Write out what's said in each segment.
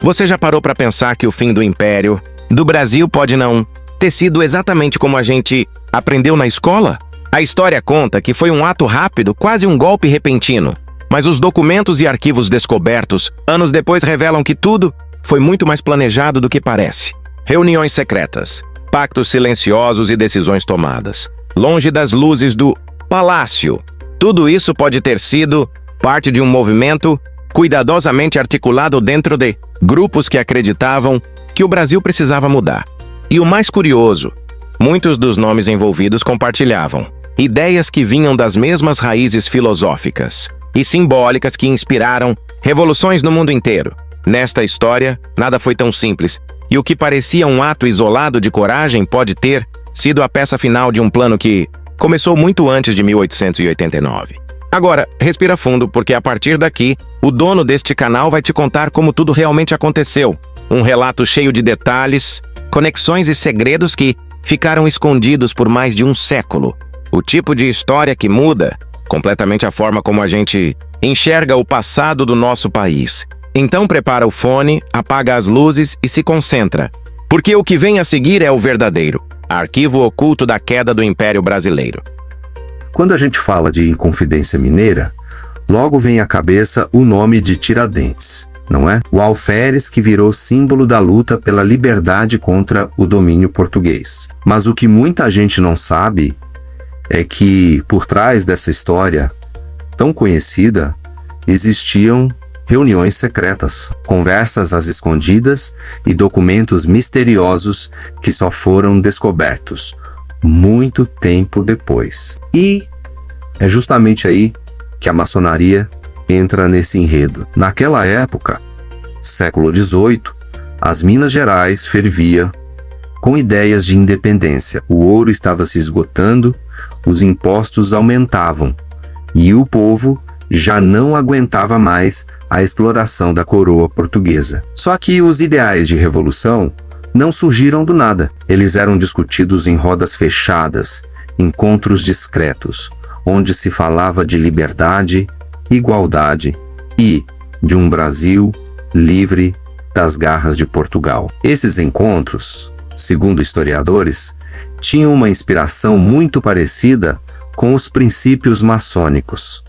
Você já parou para pensar que o fim do Império do Brasil pode não ter sido exatamente como a gente aprendeu na escola? A história conta que foi um ato rápido, quase um golpe repentino. Mas os documentos e arquivos descobertos anos depois revelam que tudo foi muito mais planejado do que parece. Reuniões secretas, pactos silenciosos e decisões tomadas, longe das luzes do palácio. Tudo isso pode ter sido parte de um movimento cuidadosamente articulado dentro de grupos que acreditavam que o Brasil precisava mudar. E o mais curioso, muitos dos nomes envolvidos compartilhavam ideias que vinham das mesmas raízes filosóficas e simbólicas que inspiraram revoluções no mundo inteiro. Nesta história, nada foi tão simples, e o que parecia um ato isolado de coragem pode ter sido a peça final de um plano que começou muito antes de 1889. Agora, respira fundo, porque a partir daqui, o dono deste canal vai te contar como tudo realmente aconteceu. Um relato cheio de detalhes, conexões e segredos que ficaram escondidos por mais de um século. O tipo de história que muda completamente a forma como a gente enxerga o passado do nosso país. Então prepara o fone, apaga as luzes e se concentra, porque o que vem a seguir é o verdadeiro arquivo oculto da queda do Império Brasileiro. Quando a gente fala de Inconfidência Mineira, logo vem à cabeça o nome de Tiradentes, não é? O alferes que virou símbolo da luta pela liberdade contra o domínio português. Mas o que muita gente não sabe é que, por trás dessa história tão conhecida, existiam reuniões secretas, conversas às escondidas e documentos misteriosos que só foram descobertos muito tempo depois. E é justamente aí que a maçonaria entra nesse enredo. Naquela época, século XVIII, as Minas Gerais fervia com ideias de independência. O ouro estava se esgotando, os impostos aumentavam e o povo já não aguentava mais a exploração da coroa portuguesa. Só que os ideais de revolução não surgiram do nada. Eles eram discutidos em rodas fechadas, encontros discretos, onde se falava de liberdade, igualdade e de um Brasil livre das garras de Portugal. Esses encontros, segundo historiadores, tinham uma inspiração muito parecida com os princípios maçônicos,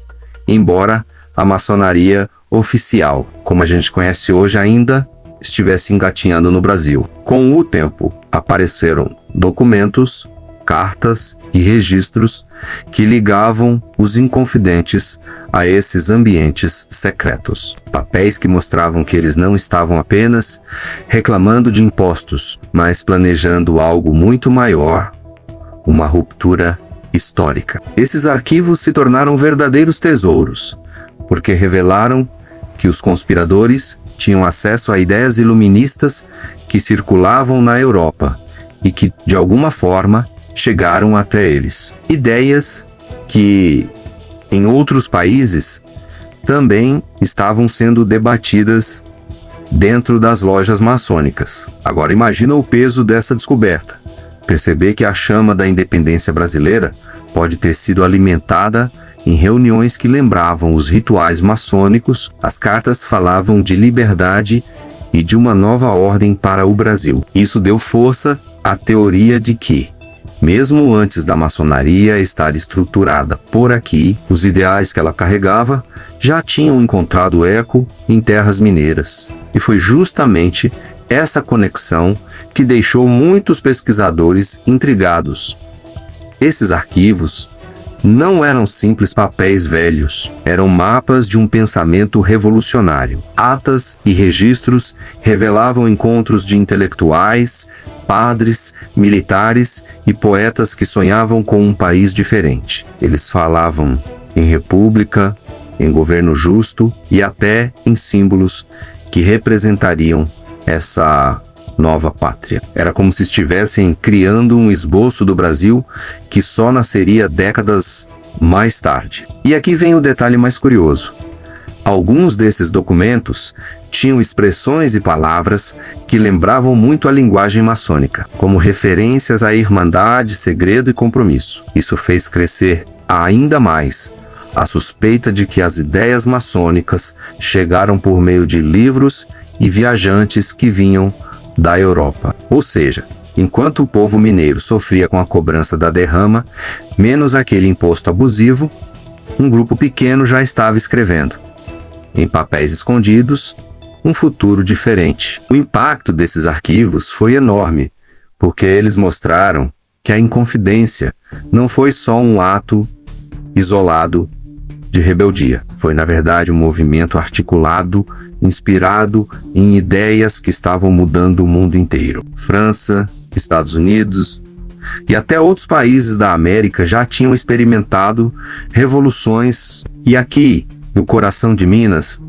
embora a maçonaria oficial, como a gente conhece hoje, ainda estivesse engatinhando no Brasil. Com o tempo, apareceram documentos, cartas e registros que ligavam os inconfidentes a esses ambientes secretos. Papéis que mostravam que eles não estavam apenas reclamando de impostos, mas planejando algo muito maior, uma ruptura histórica. Esses arquivos se tornaram verdadeiros tesouros, porque revelaram que os conspiradores tinham acesso a ideias iluministas que circulavam na Europa e que, de alguma forma, chegaram até eles. Ideias que, em outros países, também estavam sendo debatidas dentro das lojas maçônicas. Agora imagina o peso dessa descoberta. Perceber que a chama da independência brasileira pode ter sido alimentada em reuniões que lembravam os rituais maçônicos. As cartas falavam de liberdade e de uma nova ordem para o Brasil. Isso deu força à teoria de que, mesmo antes da maçonaria estar estruturada por aqui, os ideais que ela carregava já tinham encontrado eco em terras mineiras. E foi justamente essa conexão que deixou muitos pesquisadores intrigados. Esses arquivos não eram simples papéis velhos, eram mapas de um pensamento revolucionário. Atas e registros revelavam encontros de intelectuais, padres, militares e poetas que sonhavam com um país diferente. Eles falavam em república, em governo justo e até em símbolos que representariam essa nova pátria. Era como se estivessem criando um esboço do Brasil que só nasceria décadas mais tarde. E aqui vem o detalhe mais curioso. Alguns desses documentos tinham expressões e palavras que lembravam muito a linguagem maçônica, como referências à irmandade, segredo e compromisso. Isso fez crescer ainda mais a suspeita de que as ideias maçônicas chegaram por meio de livros e viajantes que vinham da Europa. Ou seja, enquanto o povo mineiro sofria com a cobrança da derrama, menos aquele imposto abusivo, um grupo pequeno já estava escrevendo, em papéis escondidos, um futuro diferente. O impacto desses arquivos foi enorme, porque eles mostraram que a Inconfidência não foi só um ato isolado de rebeldia. Foi, na verdade, um movimento articulado, inspirado em ideias que estavam mudando o mundo inteiro. França, Estados Unidos e até outros países da América já tinham experimentado revoluções. E aqui, no coração de Minas,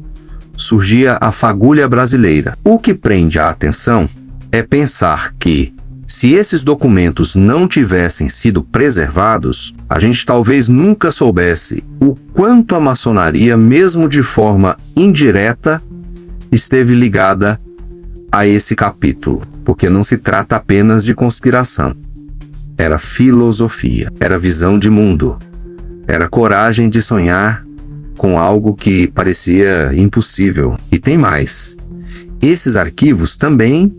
surgia a fagulha brasileira. O que prende a atenção é pensar que, se esses documentos não tivessem sido preservados, a gente talvez nunca soubesse o quanto a maçonaria, mesmo de forma indireta, esteve ligada a esse capítulo. Porque não se trata apenas de conspiração. Era filosofia, era visão de mundo, era coragem de sonhar com algo que parecia impossível. E tem mais. Esses arquivos também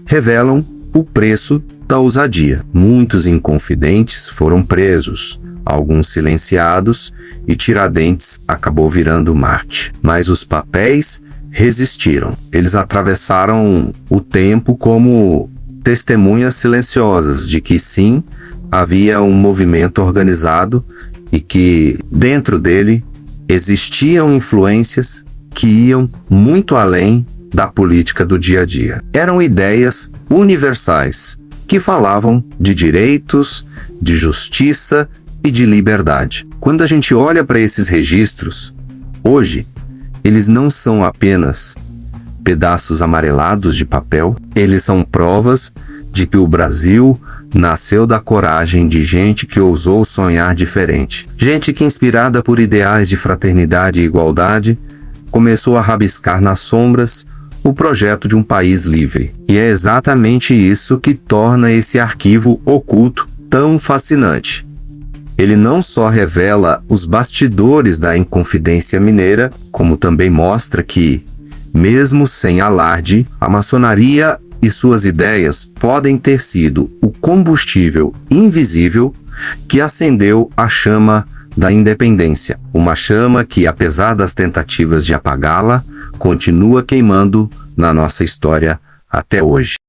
revelam o preço da ousadia. Muitos inconfidentes foram presos, alguns silenciados, e Tiradentes acabou virando Marte. Mas os papéis resistiram. Eles atravessaram o tempo como testemunhas silenciosas de que sim, havia um movimento organizado e que dentro dele existiam influências que iam muito além da política do dia a dia. Eram ideias universais que falavam de direitos, de justiça e de liberdade. Quando a gente olha para esses registros, hoje, eles não são apenas pedaços amarelados de papel, eles são provas de que o Brasil nasceu da coragem de gente que ousou sonhar diferente. Gente que, inspirada por ideais de fraternidade e igualdade, começou a rabiscar nas sombras o projeto de um país livre. E é exatamente isso que torna esse arquivo oculto tão fascinante. Ele não só revela os bastidores da Inconfidência Mineira, como também mostra que, mesmo sem alarde, a maçonaria e suas ideias podem ter sido o combustível invisível que acendeu a chama da independência. Uma chama que, apesar das tentativas de apagá-la, continua queimando na nossa história até hoje.